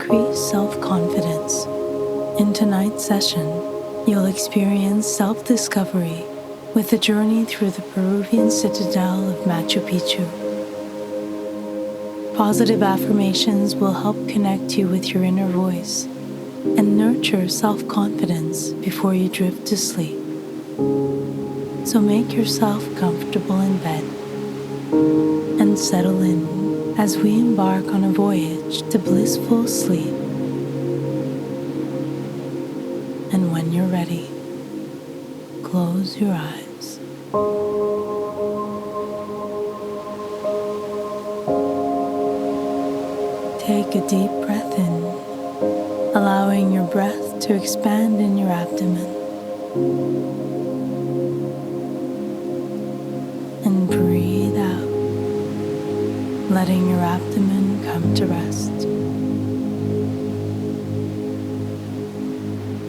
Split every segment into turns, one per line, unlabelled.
increase self-confidence. In tonight's session, you'll experience self-discovery with a journey through the Peruvian citadel of Machu Picchu. Positive affirmations will help connect you with your inner voice and nurture self-confidence before you drift to sleep. So make yourself comfortable in bed and settle in as we embark on a voyage to blissful sleep. And when you're ready, close your eyes. Take a deep breath in, allowing your breath to expand in your abdomen. And breathe out, letting your abdomen come to rest.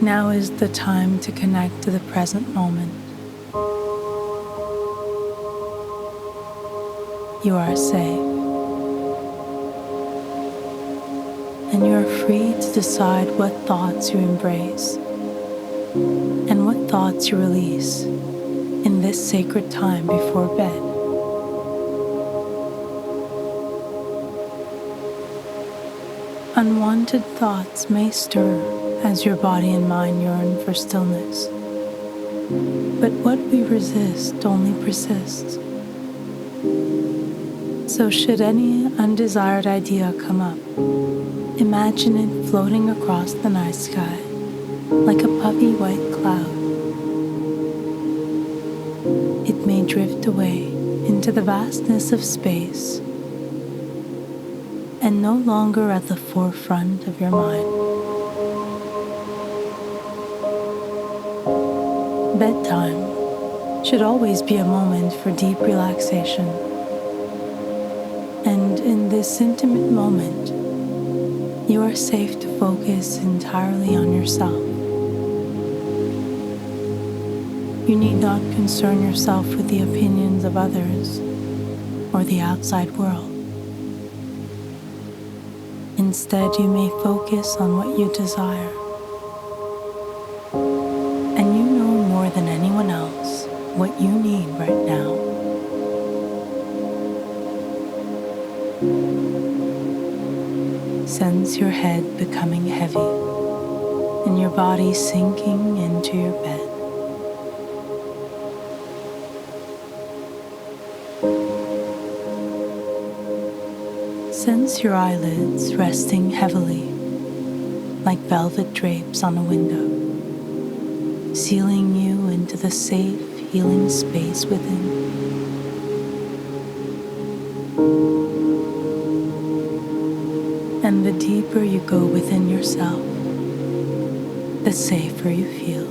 Now is the time to connect to the present moment. You are safe, and you are free to decide what thoughts you embrace and what thoughts you release in this sacred time before bed. Unwanted thoughts may stir as your body and mind yearn for stillness, but what we resist only persists. So should any undesired idea come up, imagine it floating across the night sky like a puffy white cloud. It may drift away into the vastness of space and no longer at the forefront of your mind. Bedtime should always be a moment for deep relaxation. And in this intimate moment, you are safe to focus entirely on yourself. You need not concern yourself with the opinions of others or the outside world. Instead, you may focus on what you desire. And you know more than anyone else what you need right now. Sense your head becoming heavy and your body sinking into your bed. Sense your eyelids resting heavily like velvet drapes on a window, sealing you into the safe, healing space within. And the deeper you go within yourself, the safer you feel.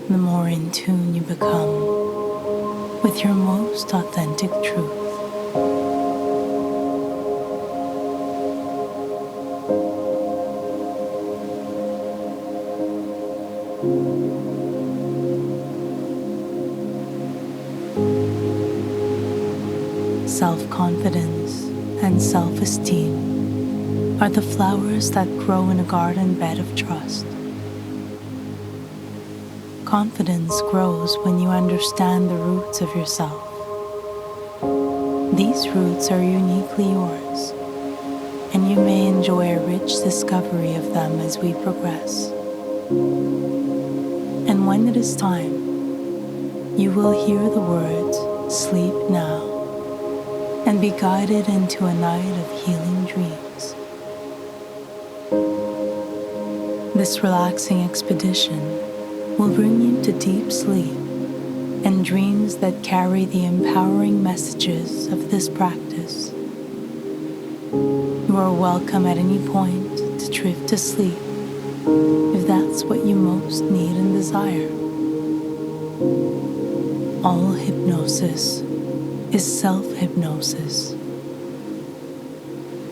The more in tune you become with your most authentic truth. Self-confidence and self-esteem are the flowers that grow in a garden bed of trust. Confidence grows when you understand the roots of yourself. These roots are uniquely yours, and you may enjoy a rich discovery of them as we progress. And when it is time, you will hear the words, "Sleep now," and be guided into a night of healing dreams. This relaxing expedition will bring you to deep sleep and dreams that carry the empowering messages of this practice. You are welcome at any point to drift to sleep if that's what you most need and desire. All hypnosis is self-hypnosis,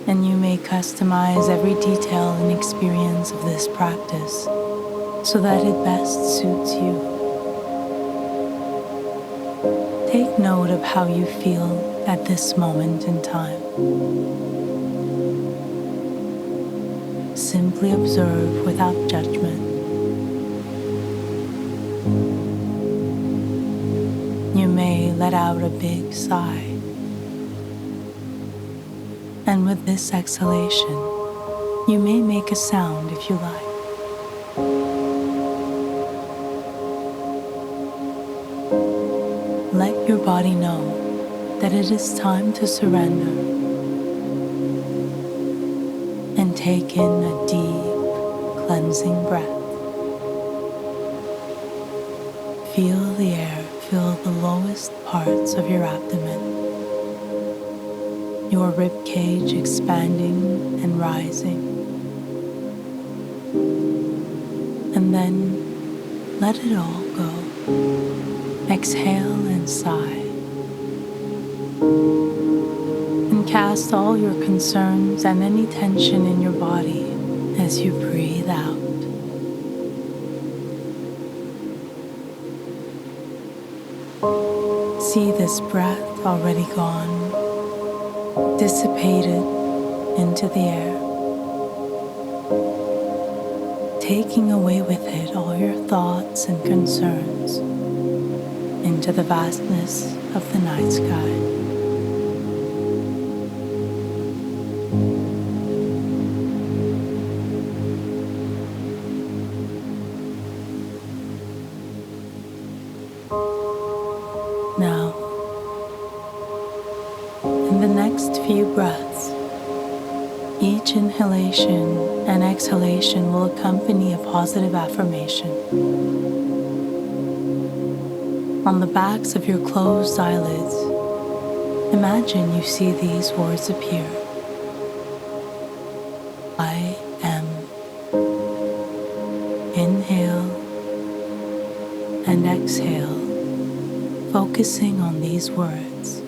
and you may customize every detail and experience of this practice so that it best suits you. Take note of how you feel at this moment in time. simply observe without judgment. You may let out a big sigh, and with this exhalation, you may make a sound if you like. Let your body know that it is time to surrender and take in a deep, cleansing breath. Feel the air fill the lowest parts of your abdomen, your rib cage expanding and rising. And then let it all go. Exhale and sigh. And cast all your concerns and any tension in your body as you breathe out. See this breath already gone, dissipated into the air, taking away with it all your thoughts and concerns into the vastness of the night sky. Now, in the next few breaths, each inhalation and exhalation will accompany a positive affirmation. On the backs of your closed eyelids, imagine you see these words appear. I am. Inhale and exhale, focusing on these words.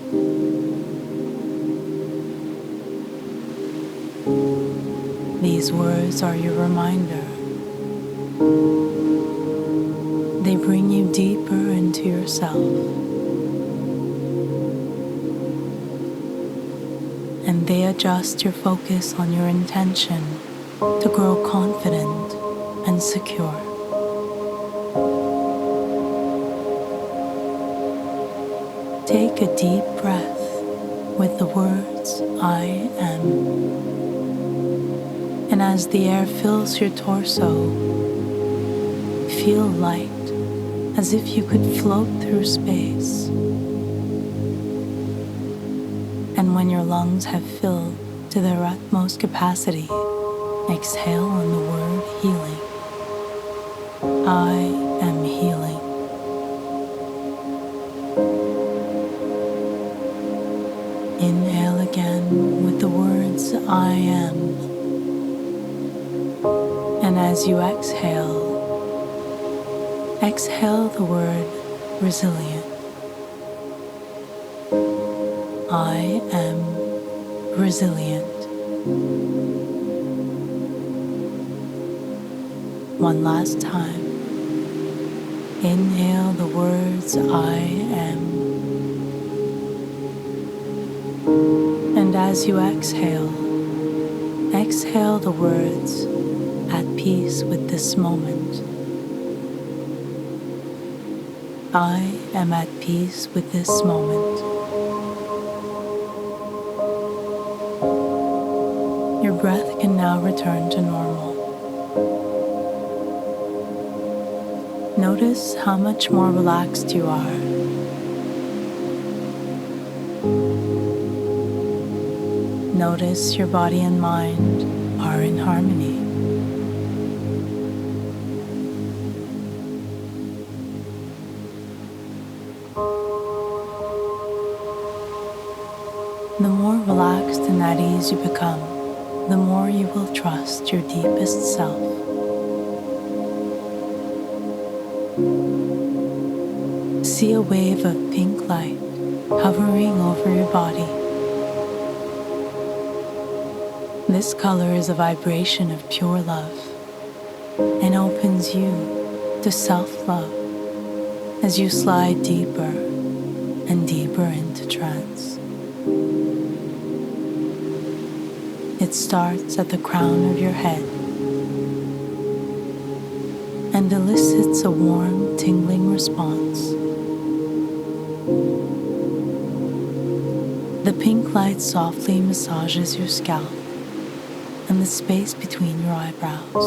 These words are your reminder. They bring you deeper into yourself, and they adjust your focus on your intention to grow confident and secure. Take a deep breath with the words I am, and as the air fills your torso, feel light, as if you could float through space. And when your lungs have filled to their utmost capacity, exhale on the word healing. I am healing. Inhale again with the words I am. And as you exhale, exhale the word resilient. I am resilient. One last time. Inhale the words I am. And as you exhale, exhale the words at peace with this moment. I am at peace with this moment. Your breath can now return to normal. Notice how much more relaxed you are. Notice your body and mind are in harmony. The more relaxed and at ease you become, the more you will trust your deepest self. See a wave of pink light hovering over your body. This color is a vibration of pure love and opens you to self-love as you slide deeper and deeper into trance. It starts at the crown of your head and elicits a warm, tingling response. The pink light softly massages your scalp and the space between your eyebrows.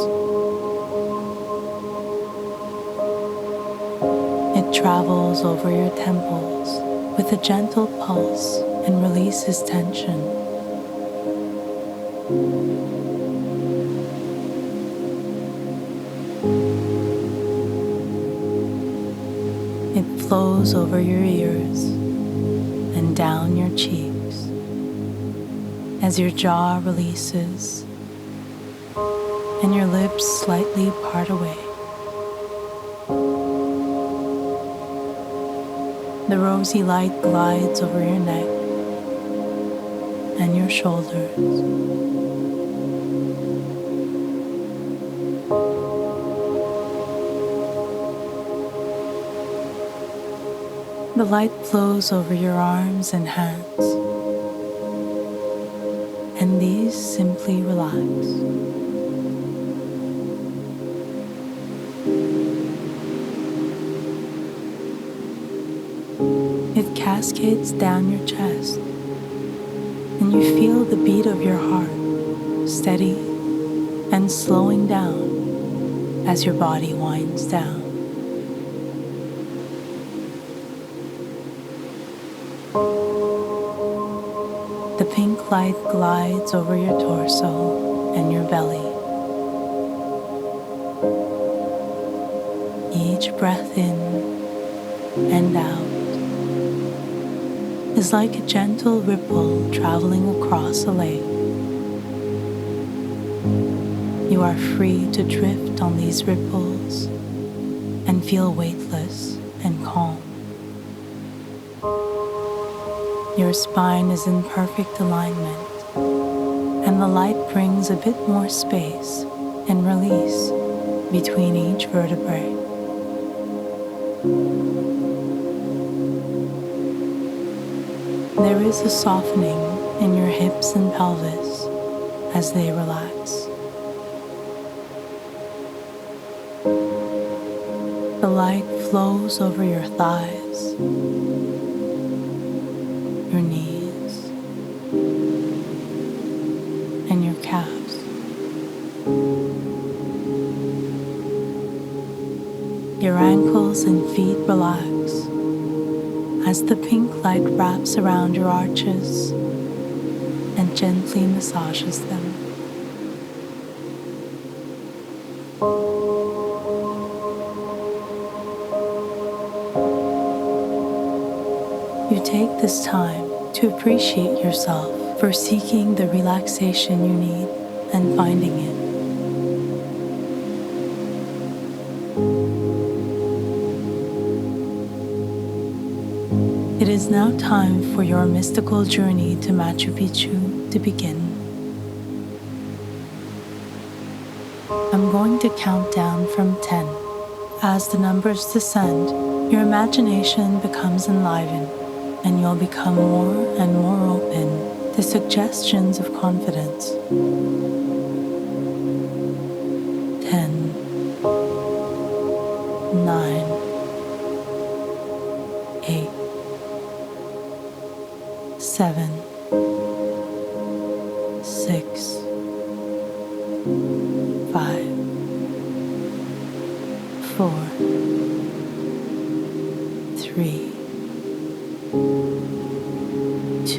It travels over your temples with a gentle pulse and releases tension. It flows over your ears and down your cheeks as your jaw releases and your lips slightly part away. The rosy light glides over your neck and your shoulders. The light flows over your arms and hands, and these simply relax. It cascades down your chest, and you feel the beat of your heart steady and slowing down as your body winds down. The pink light glides over your torso and your belly. Each breath in and out is like a gentle ripple traveling across a lake. You are free to drift on these ripples and feel weightless and calm. Your spine is in perfect alignment, and the light brings a bit more space and release between each vertebrae. There is a softening in your hips and pelvis as they relax. The light flows over your thighs, your knees, and your calves. Your ankles and feet relax as the pink light wraps around your arches and gently massages them. You take this time to appreciate yourself for seeking the relaxation you need and finding it. It is now time for your mystical journey to Machu Picchu to begin. I'm going to count down from 10. As the numbers descend, your imagination becomes enlivened, and you'll become more and more open to suggestions of confidence. 10, 9, 8, 7, 6, 5, 4, 3, 2,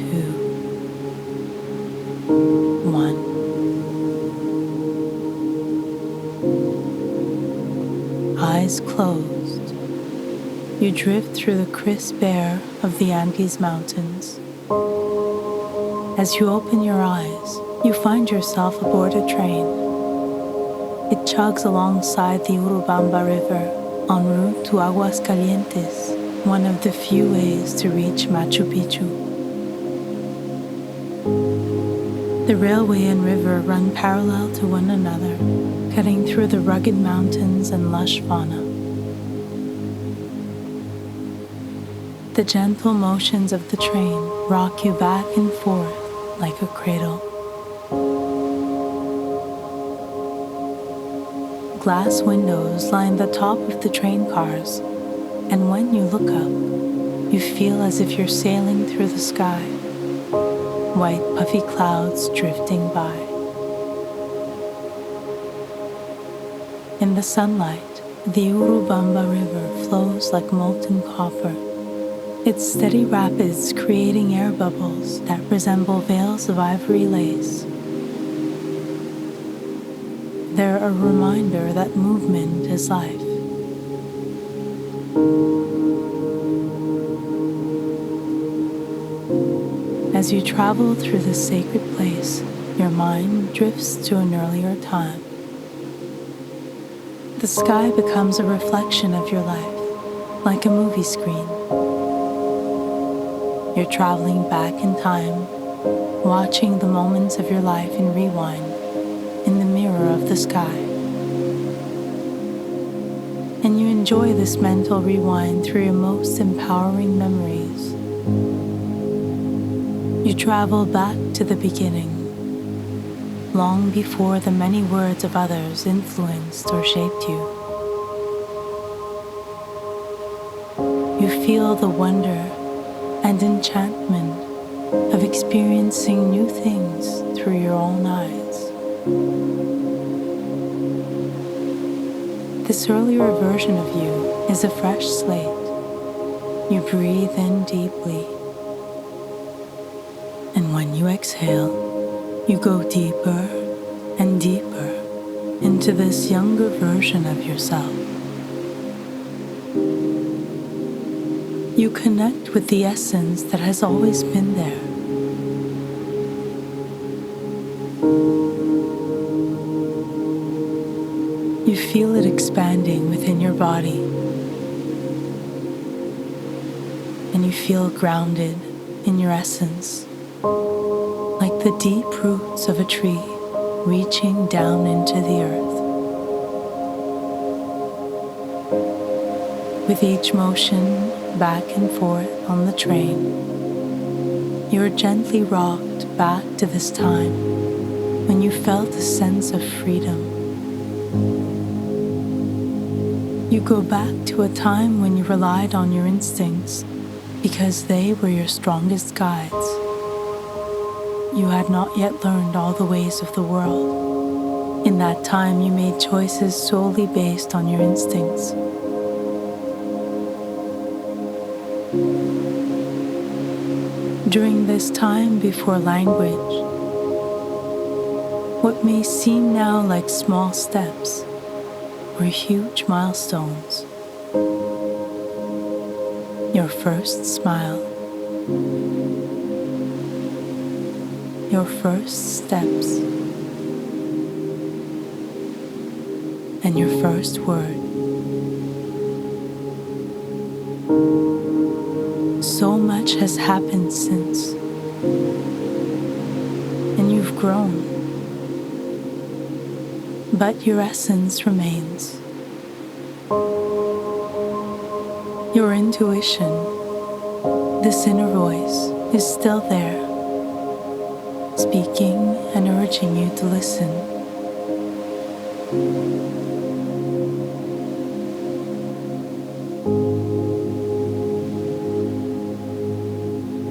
1. Eyes closed, you drift through the crisp air of the Andes Mountains. As you open your eyes, you find yourself aboard a train. It chugs alongside the Urubamba River en route to Aguascalientes, one of the few ways to reach Machu Picchu. The railway and river run parallel to one another, cutting through the rugged mountains and lush fauna. The gentle motions of the train rock you back and forth like a cradle. glass windows line the top of the train cars, and when you look up, you feel as if you're sailing through the sky, white puffy clouds drifting by. In the sunlight, the Urubamba River flows like molten copper, its steady rapids creating air bubbles that resemble veils of ivory lace. They're a reminder that movement is life. As you travel through this sacred place, your mind drifts to an earlier time. The sky becomes a reflection of your life, like a movie screen. You're traveling back in time, watching the moments of your life in rewind in the mirror of the sky. And you enjoy this mental rewind through your most empowering memories. You travel back to the beginning, long before the many words of others influenced or shaped you. You feel the wonder and enchantment of experiencing new things through your own eyes. This earlier version of you is a fresh slate. You breathe in deeply, and when you exhale, you go deeper and deeper into this younger version of yourself. You connect with the essence that has always been there. You feel it expanding within your body, and you feel grounded in your essence, like the deep roots of a tree reaching down into the earth. With each motion back and forth on the train, you are gently rocked back to this time when you felt a sense of freedom. You go back to a time when you relied on your instincts because they were your strongest guides. You had not yet learned all the ways of the world. In that time, you made choices solely based on your instincts. During this time before language, what may seem now like small steps were huge milestones. Your first smile, your first steps, and your first word. So much has happened since, and you've grown, but your essence remains. Your intuition, this inner voice, is still there, speaking and urging you to listen.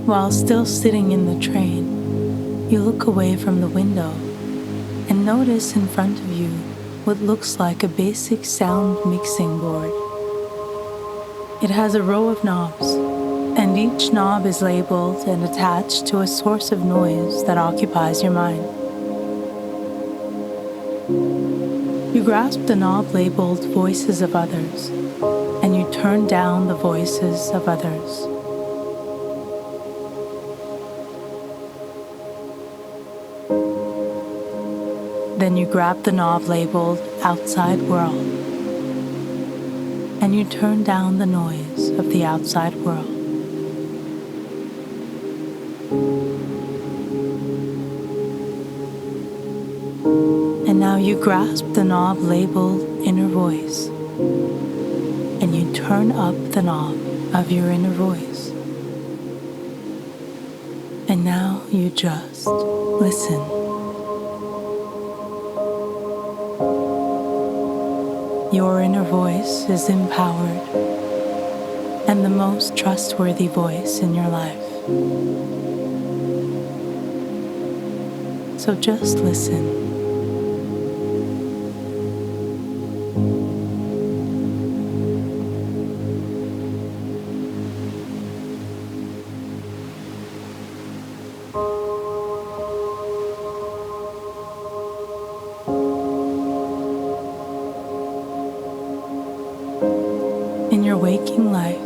While still sitting in the train, you look away from the window and notice in front of you what looks like a basic sound mixing board. It has a row of knobs, and each knob is labeled and attached to a source of noise that occupies your mind. You grasp the knob labeled Voices of Others, and you turn down the voices of others. Then you grab the knob labeled Outside World, and you turn down the noise of the outside world. And now you grasp the knob labeled Inner Voice, and you turn up the knob of your inner voice. And now you just listen. Your inner voice is empowered and the most trustworthy voice in your life. So just listen. In your waking life,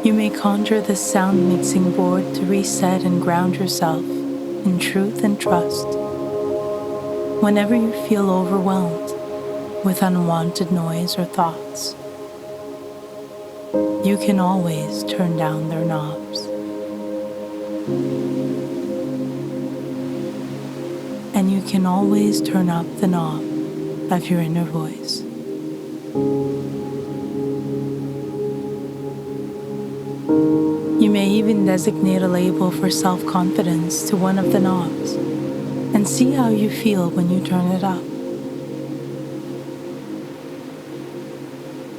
you may conjure this sound mixing board to reset and ground yourself in truth and trust. Whenever you feel overwhelmed with unwanted noise or thoughts, you can always turn down their knobs. And you can always turn up the knob of your inner voice. You may even designate a label for self-confidence to one of the knobs and see how you feel when you turn it up.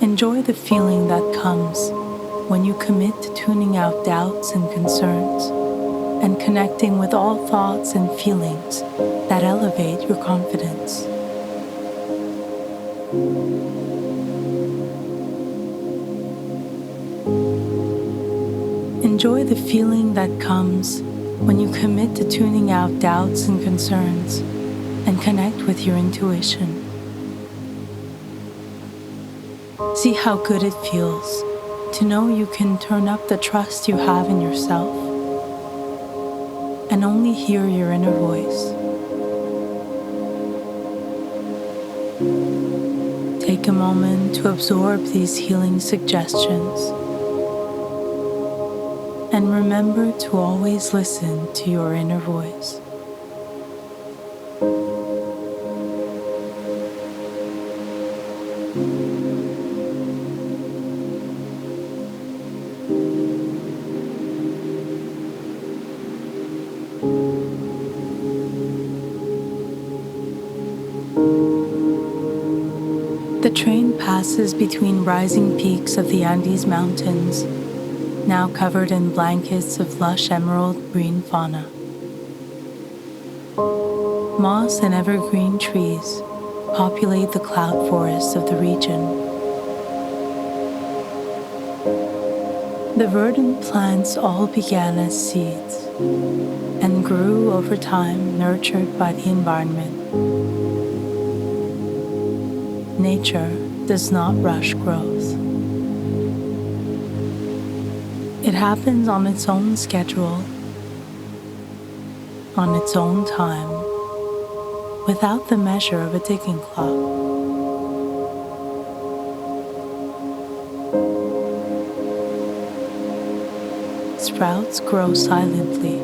Enjoy the feeling that comes when you commit to tuning out doubts and concerns and connecting with all thoughts and feelings that elevate your confidence. Enjoy the feeling that comes when you commit to tuning out doubts and concerns and connect with your intuition. See how good it feels to know you can turn up the trust you have in yourself and only hear your inner voice. Take a moment to absorb these healing suggestions. And remember to always listen to your inner voice. The train passes between rising peaks of the Andes Mountains, now covered in blankets of lush emerald green fauna. Moss and evergreen trees populate the cloud forests of the region. The verdant plants all began as seeds and grew over time, nurtured by the environment. Nature does not rush growth. It happens on its own schedule, on its own time, without the measure of a ticking clock. Sprouts grow silently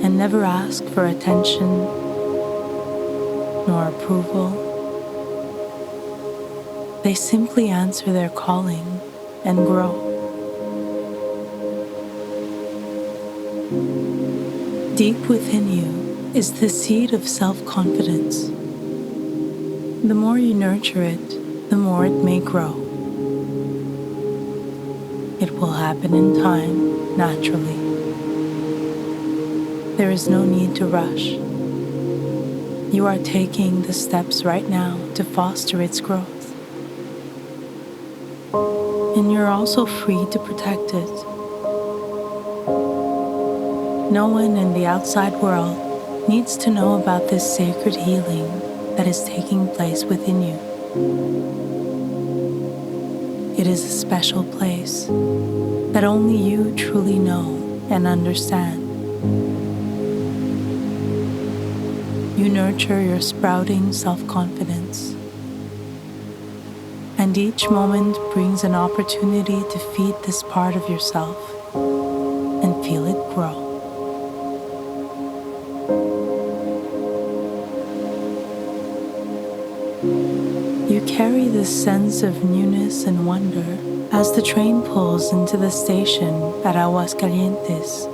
and never ask for attention nor approval. They simply answer their calling and grow. Deep within you is the seed of self-confidence. The more you nurture it, the more it may grow. It will happen in time, naturally. There is no need to rush. You are taking the steps right now to foster its growth. And you're also free to protect it. No one in the outside world needs to know about this sacred healing that is taking place within you. It is a special place that only you truly know and understand. You nurture your sprouting self-confidence, and each moment brings an opportunity to feed this part of yourself and feel it grow. You carry this sense of newness and wonder as the train pulls into the station at Aguascalientes.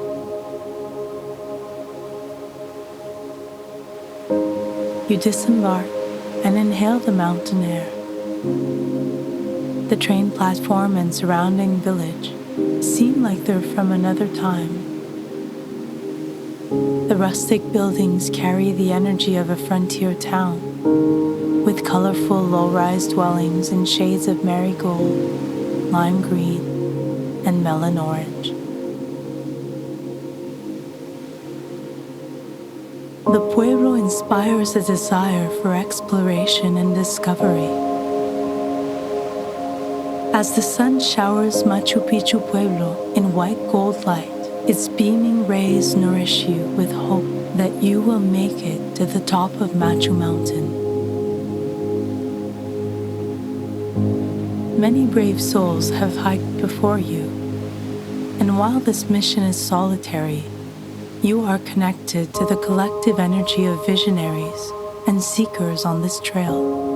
You disembark and inhale the mountain air. The train platform and surrounding village seem like they're from another time. The rustic buildings carry the energy of a frontier town, with colorful low-rise dwellings in shades of marigold, lime green, and melon orange. The pueblo inspires a desire for exploration and discovery. As the sun showers Machu Picchu Pueblo in white gold light, its beaming rays nourish you with hope that you will make it to the top of Machu Mountain. Many brave souls have hiked before you, and while this mission is solitary, you are connected to the collective energy of visionaries and seekers on this trail.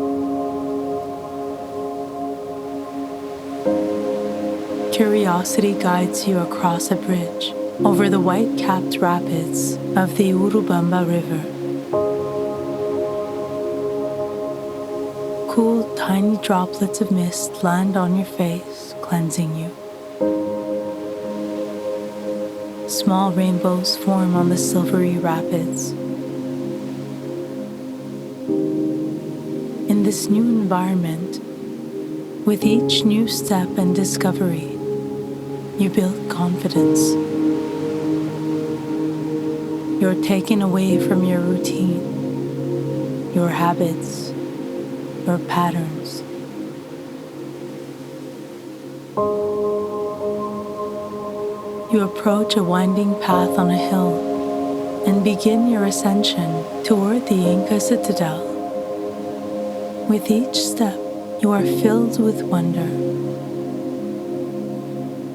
Curiosity guides you across a bridge over the white-capped rapids of the Urubamba River. Cool, tiny droplets of mist land on your face, cleansing you. Small rainbows form on the silvery rapids. In this new environment, with each new step and discovery, you build confidence. You're taken away from your routine, your habits, your patterns. You approach a winding path on a hill and begin your ascension toward the Inca citadel. With each step, you are filled with wonder.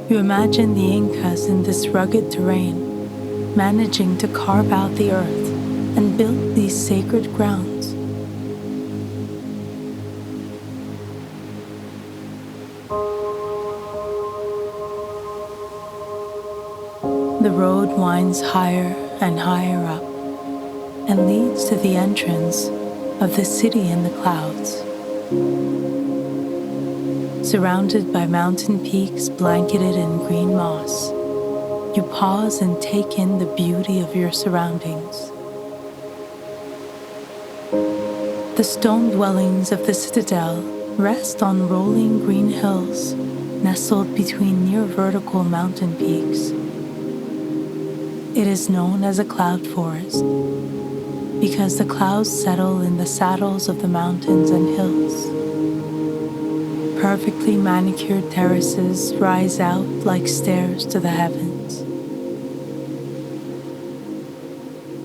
You imagine the Incas in this rugged terrain, managing to carve out the earth and build these sacred grounds. The road winds higher and higher up and leads to the entrance of the city in the clouds. Surrounded by mountain peaks blanketed in green moss, you pause and take in the beauty of your surroundings. The stone dwellings of the citadel rest on rolling green hills nestled between near vertical mountain peaks. It is known as a cloud forest because the clouds settle in the saddles of the mountains and hills. Perfectly manicured terraces rise out like stairs to the heavens.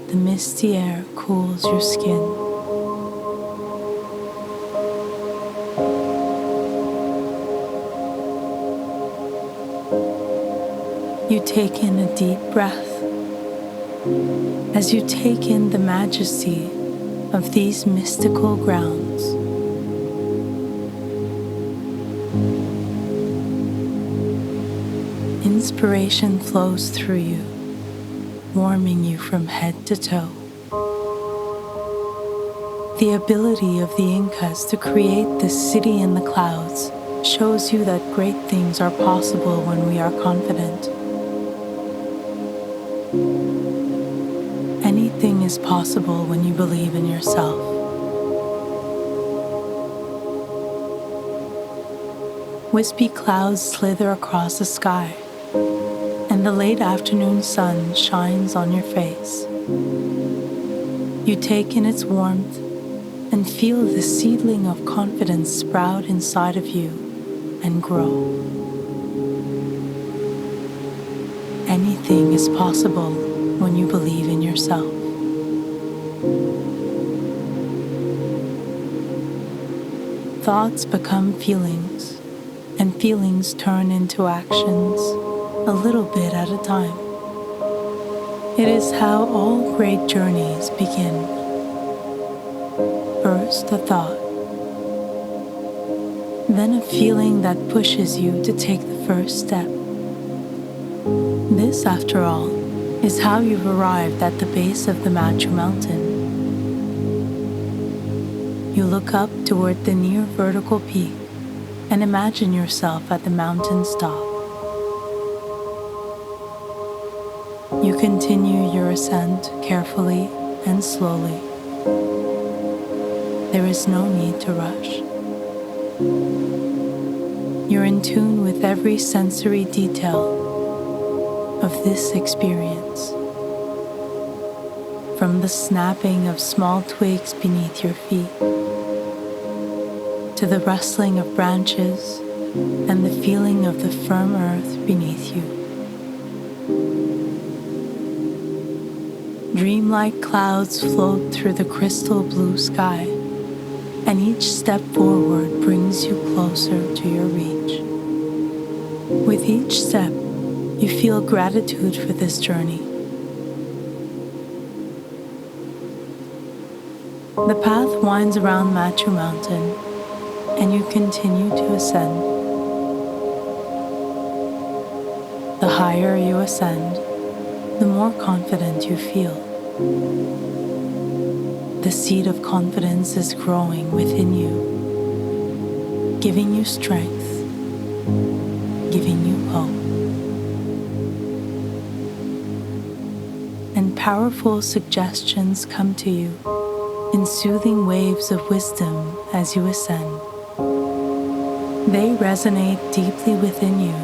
The misty air cools your skin. You take in a deep breath as you take in the majesty of these mystical grounds. Inspiration flows through you, warming you from head to toe. The ability of the Incas to create this city in the clouds shows you that great things are possible when we are confident. Anything is possible when you believe in yourself. Wispy clouds slither across the sky, and the late afternoon sun shines on your face. You take in its warmth and feel the seedling of confidence sprout inside of you and grow. Anything is possible when you believe in yourself. Thoughts become feelings, and feelings turn into actions, a little bit at a time. It is how all great journeys begin. First a thought, then a feeling that pushes you to take the first step. This, after all, is how you've arrived at the base of the Machu Mountain. You look up toward the near vertical peak and imagine yourself at the mountain's top. You continue your ascent carefully and slowly. There is no need to rush. You're in tune with every sensory detail of this experience. From the snapping of small twigs beneath your feet, to the rustling of branches and the feeling of the firm earth beneath you. Dreamlike clouds float through the crystal blue sky, and each step forward brings you closer to your reach. With each step, you feel gratitude for this journey. The path winds around Machu Mountain, and you continue to ascend. The higher you ascend, the more confident you feel. The seed of confidence is growing within you, giving you strength, giving you hope. And powerful suggestions come to you in soothing waves of wisdom as you ascend. They resonate deeply within you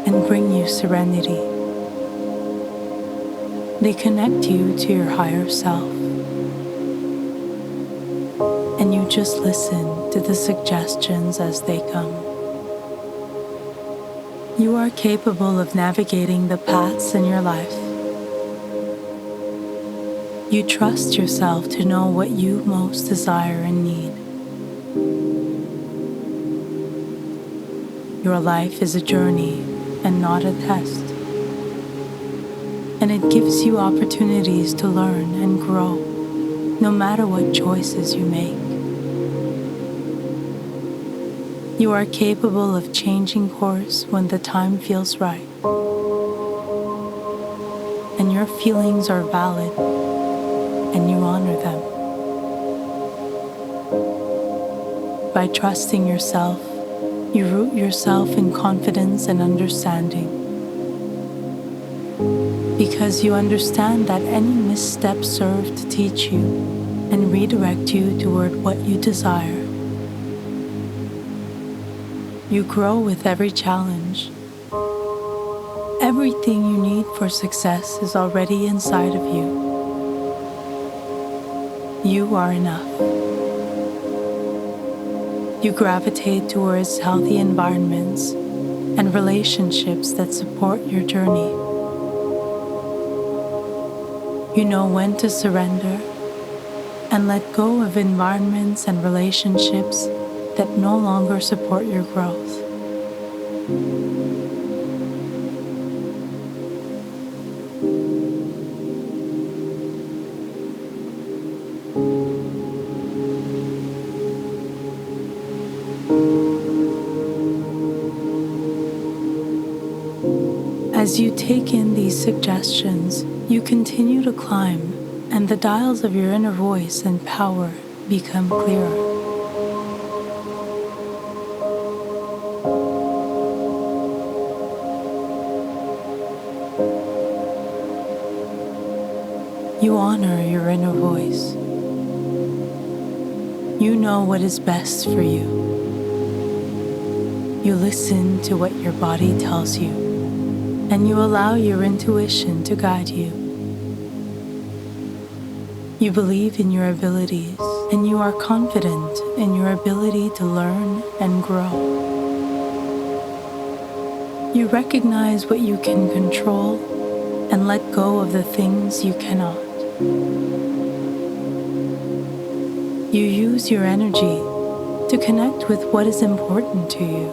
and bring you serenity. They connect you to your higher self. And you just listen to the suggestions as they come. You are capable of navigating the paths in your life. You trust yourself to know what you most desire and need. Your life is a journey and not a test. And it gives you opportunities to learn and grow, no matter what choices you make. You are capable of changing course when the time feels right. And your feelings are valid, and you honor them. By trusting yourself, you root yourself in confidence and understanding. Because you understand that any missteps serve to teach you and redirect you toward what you desire. You grow with every challenge. Everything you need for success is already inside of you. You are enough. You gravitate towards healthy environments and relationships that support your journey. You know when to surrender and let go of environments and relationships that no longer support your growth. As you take in these suggestions, you continue to climb, and the dials of your inner voice and power become clearer. You honor your inner voice. You know what is best for you. You listen to what your body tells you, and you allow your intuition to guide you. You believe in your abilities, and you are confident in your ability to learn and grow. You recognize what you can control and let go of the things you cannot. You use your energy to connect with what is important to you.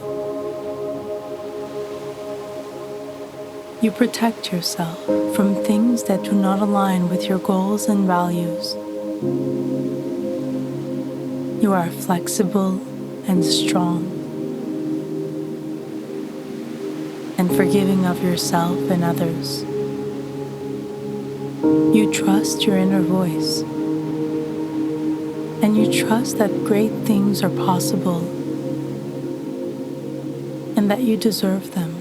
You protect yourself from things that do not align with your goals and values. You are flexible and strong, and forgiving of yourself and others. You trust your inner voice. and you trust that great things are possible and that you deserve them.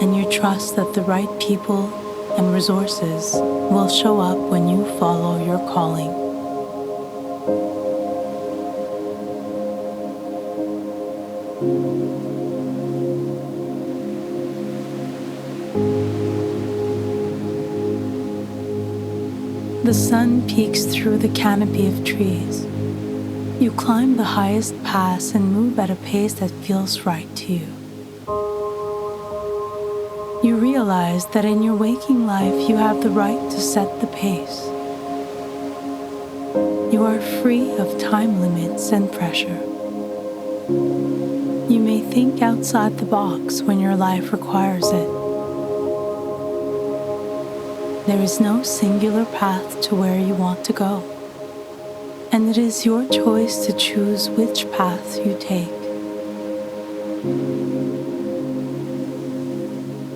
And you trust that the right people and resources will show up when you follow your calling. The sun peeks through the canopy of trees. You climb the highest pass and move at a pace that feels right to you. You realize that in your waking life you have the right to set the pace. You are free of time limits and pressure. You may think outside the box when your life requires it. There is no singular path to where you want to go, and it is your choice to choose which path you take.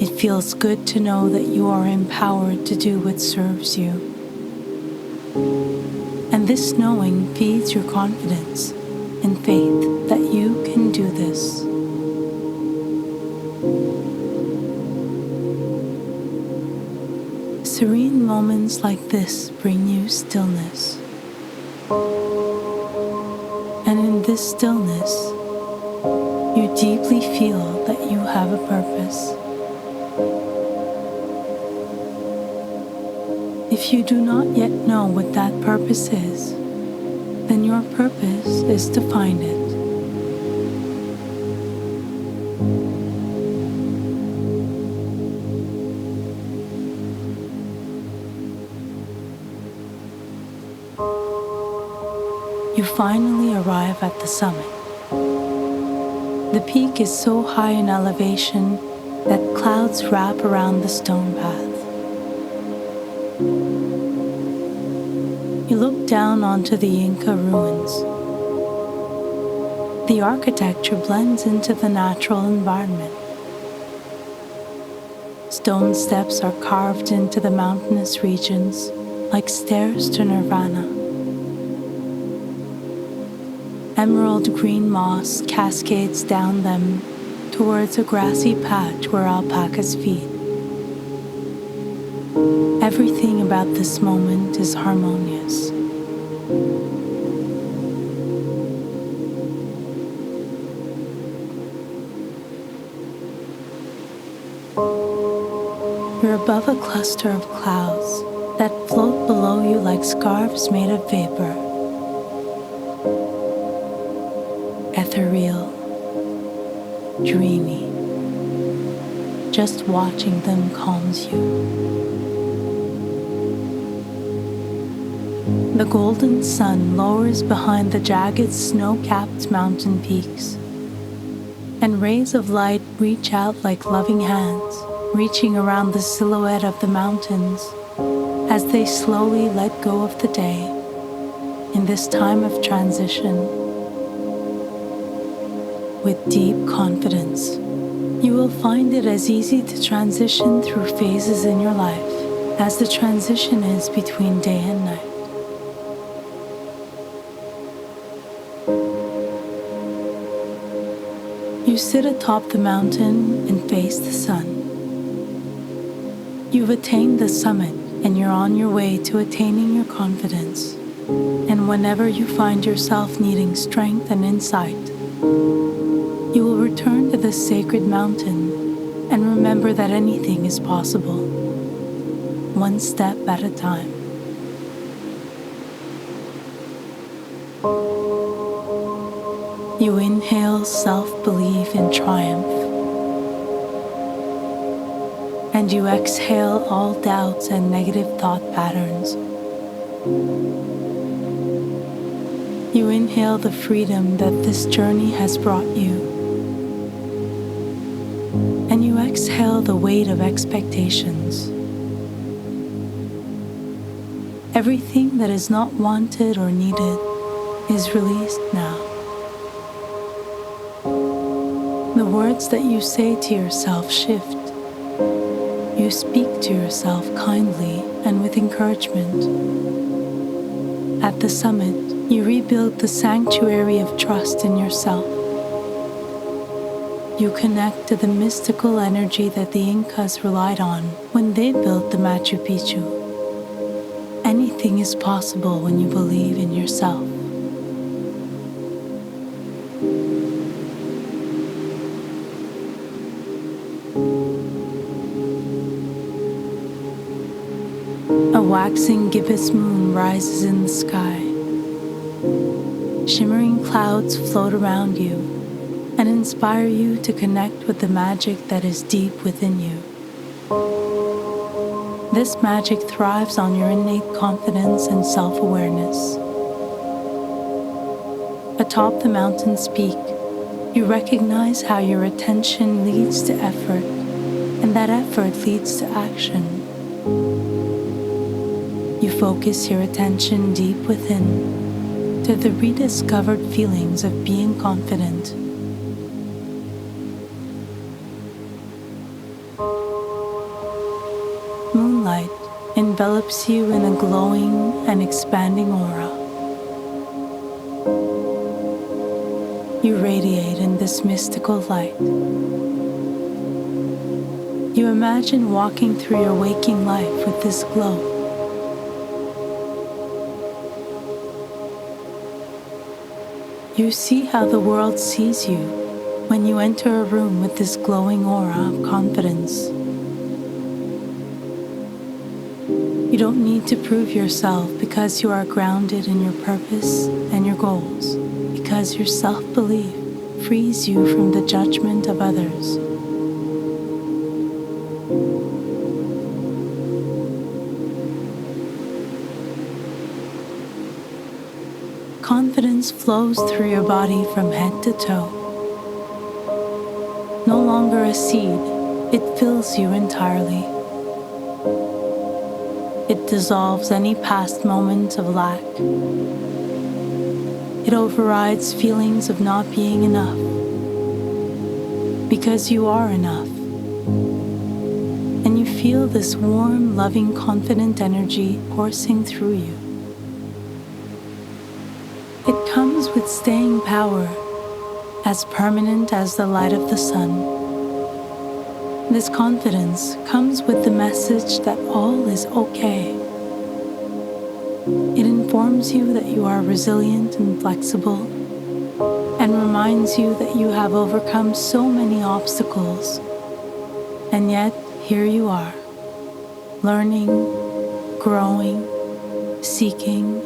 It feels good to know that you are empowered to do what serves you. And this knowing feeds your confidence and faith that you can do this. Serene moments like this bring you stillness. And in this stillness, you deeply feel that you have a purpose. If you do not yet know what that purpose is, then your purpose is to find it. You finally arrive at the summit. The peak is so high in elevation that clouds wrap around the stone path. You look down onto the Inca ruins. The architecture blends into the natural environment. Stone steps are carved into the mountainous regions like stairs to nirvana. Emerald green moss cascades down them towards a grassy patch where alpacas feed. Everything about this moment is harmonious. You're above a cluster of clouds that float below you like scarves made of vapor. Ethereal, dreamy. Just watching them calms you. The golden sun lowers behind the jagged snow-capped mountain peaks, and rays of light reach out like loving hands, reaching around the silhouette of the mountains as they slowly let go of the day in this time of transition. With deep confidence, you will find it as easy to transition through phases in your life as the transition is between day and night. You sit atop the mountain and face the sun. You've attained the summit and you're on your way to attaining your confidence. And whenever you find yourself needing strength and insight, you will return to this sacred mountain and remember that anything is possible, one step at a time. You inhale self-belief in triumph, and you exhale all doubts and negative thought patterns. You inhale the freedom that this journey has brought you, and you exhale the weight of expectations. Everything that is not wanted or needed is released now. The words that you say to yourself shift. You speak to yourself kindly and with encouragement. At the summit, you rebuild the sanctuary of trust in yourself. You connect to the mystical energy that the Incas relied on when they built the Machu Picchu. Anything is possible when you believe in yourself. A waxing gibbous moon rises in the sky. Shimmering clouds float around you and inspire you to connect with the magic that is deep within you. This magic thrives on your innate confidence and self-awareness. Atop the mountain's peak, you recognize how your attention leads to effort, and that effort leads to action. You focus your attention deep within to the rediscovered feelings of being confident. Moonlight envelops you in a glowing and expanding aura. You radiate in this mystical light. You imagine walking through your waking life with this glow. You see how the world sees you when you enter a room with this glowing aura of confidence. You don't need to prove yourself because you are grounded in your purpose and your goals, because your self-belief frees you from the judgment of others. Confidence flows through your body from head to toe. No longer a seed, it fills you entirely. It dissolves any past moments of lack. It overrides feelings of not being enough, because you are enough. And you feel this warm, loving, confident energy coursing through you. It comes with staying power, as permanent as the light of the sun. This confidence comes with the message that all is okay. It informs you that you are resilient and flexible, and reminds you that you have overcome so many obstacles. And yet, here you are, learning, growing, seeking,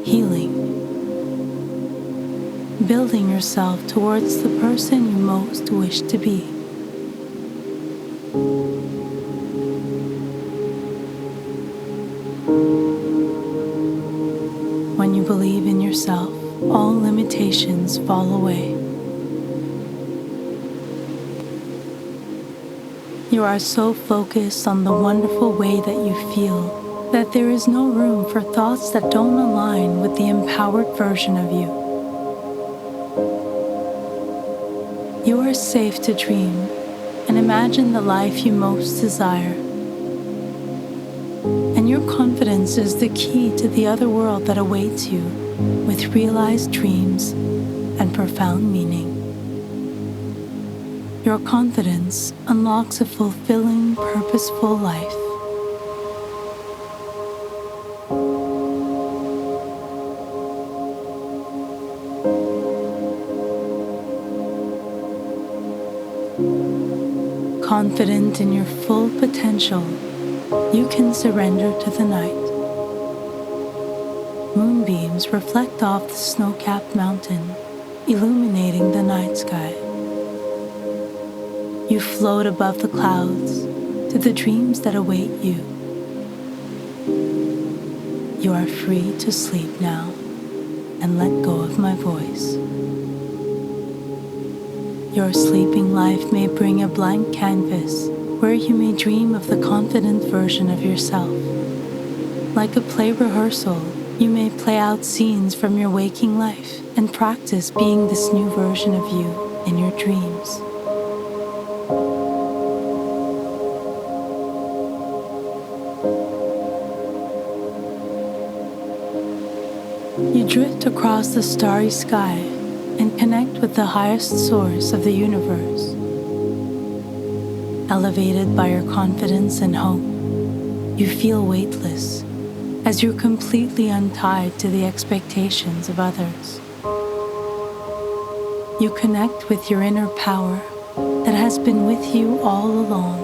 healing. Building yourself towards the person you most wish to be. When you believe in yourself, all limitations fall away. You are so focused on the wonderful way that you feel that there is no room for thoughts that don't align with the empowered version of you. You are safe to dream and imagine the life you most desire. And your confidence is the key to the other world that awaits you with realized dreams and profound meaning. Your confidence unlocks a fulfilling, purposeful life. Confident in your full potential, you can surrender to the night. Moonbeams reflect off the snow-capped mountain, illuminating the night sky. You float above the clouds to the dreams that await you. You are free to sleep now and let go of my voice. Your sleeping life may bring a blank canvas where you may dream of the confident version of yourself. Like a play rehearsal, you may play out scenes from your waking life and practice being this new version of you in your dreams. You drift across the starry sky and connect with the highest source of the universe. Elevated by your confidence and hope, you feel weightless as you're completely untied to the expectations of others. You connect with your inner power that has been with you all along.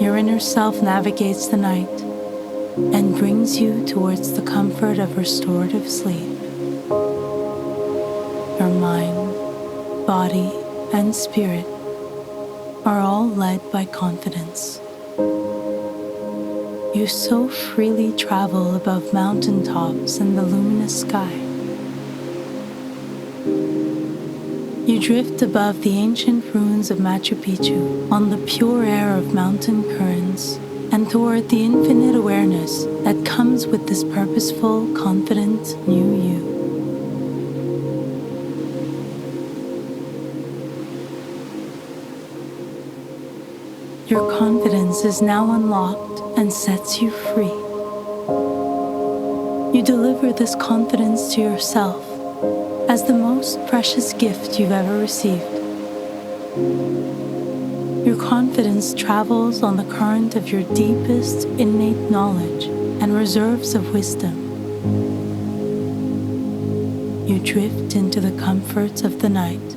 Your inner self navigates the night and brings you towards the comfort of restorative sleep. Your mind, body, and spirit are all led by confidence. You so freely travel above mountaintops and the luminous sky. You drift above the ancient ruins of Machu Picchu on the pure air of mountain currents and toward the infinite awareness that comes with this purposeful, confident new you. Your confidence is now unlocked and sets you free. You deliver this confidence to yourself as the most precious gift you've ever received. Your confidence travels on the current of your deepest innate knowledge and reserves of wisdom. You drift into the comforts of the night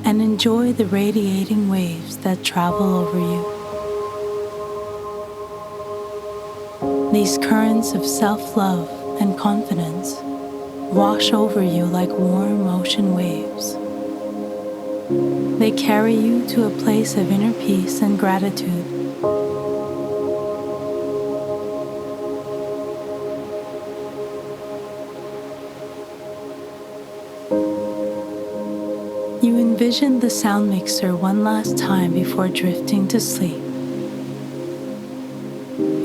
and enjoy the radiating waves that travel over you. These currents of self-love and confidence wash over you like warm ocean waves. They carry you to a place of inner peace and gratitude. You envision the sound mixer one last time before drifting to sleep.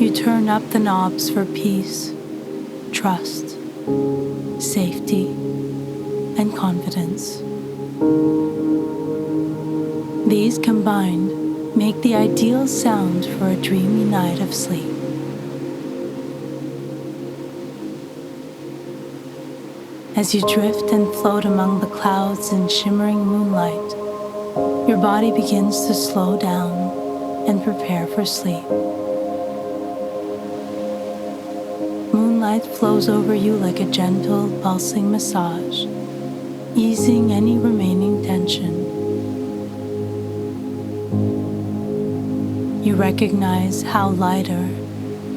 You turn up the knobs for peace, trust, safety, and confidence. These combined make the ideal sound for a dreamy night of sleep. As you drift and float among the clouds in shimmering moonlight, your body begins to slow down and prepare for sleep. Moonlight flows over you like a gentle, pulsing massage, easing any remaining tension. You recognize how lighter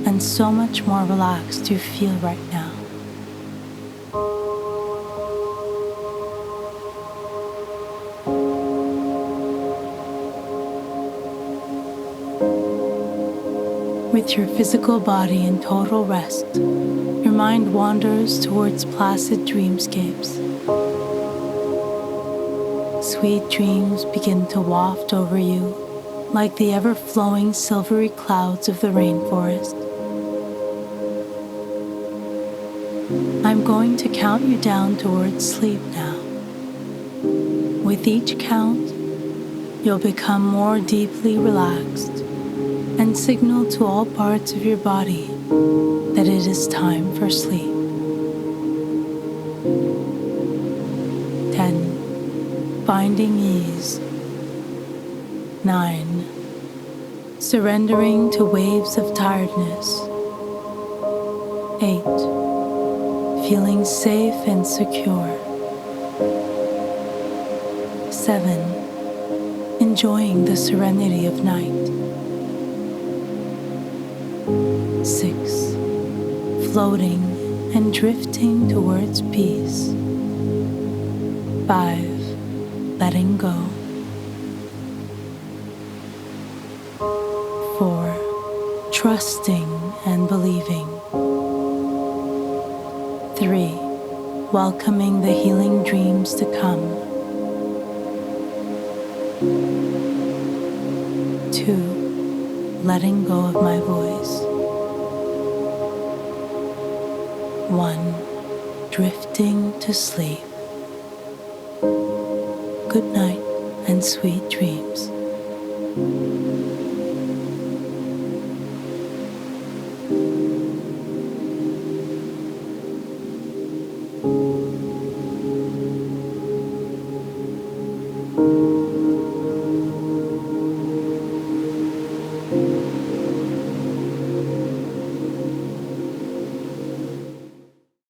and so much more relaxed you feel right now. With your physical body in total rest, your mind wanders towards placid dreamscapes. Sweet dreams begin to waft over you like the ever-flowing silvery clouds of the rainforest. I'm going to count you down towards sleep now. With each count, you'll become more deeply relaxed and signal to all parts of your body that it is time for sleep. 10. Finding ease. 9. Surrendering to waves of tiredness. 8. Feeling safe and secure. 7. Enjoying the serenity of night. 6. Floating and drifting towards peace. 5. Letting go. 4. Trusting and believing. 3. Welcoming the healing dreams to come. 2. Letting go of my voice. 1. Drifting to sleep. Good night and sweet dreams.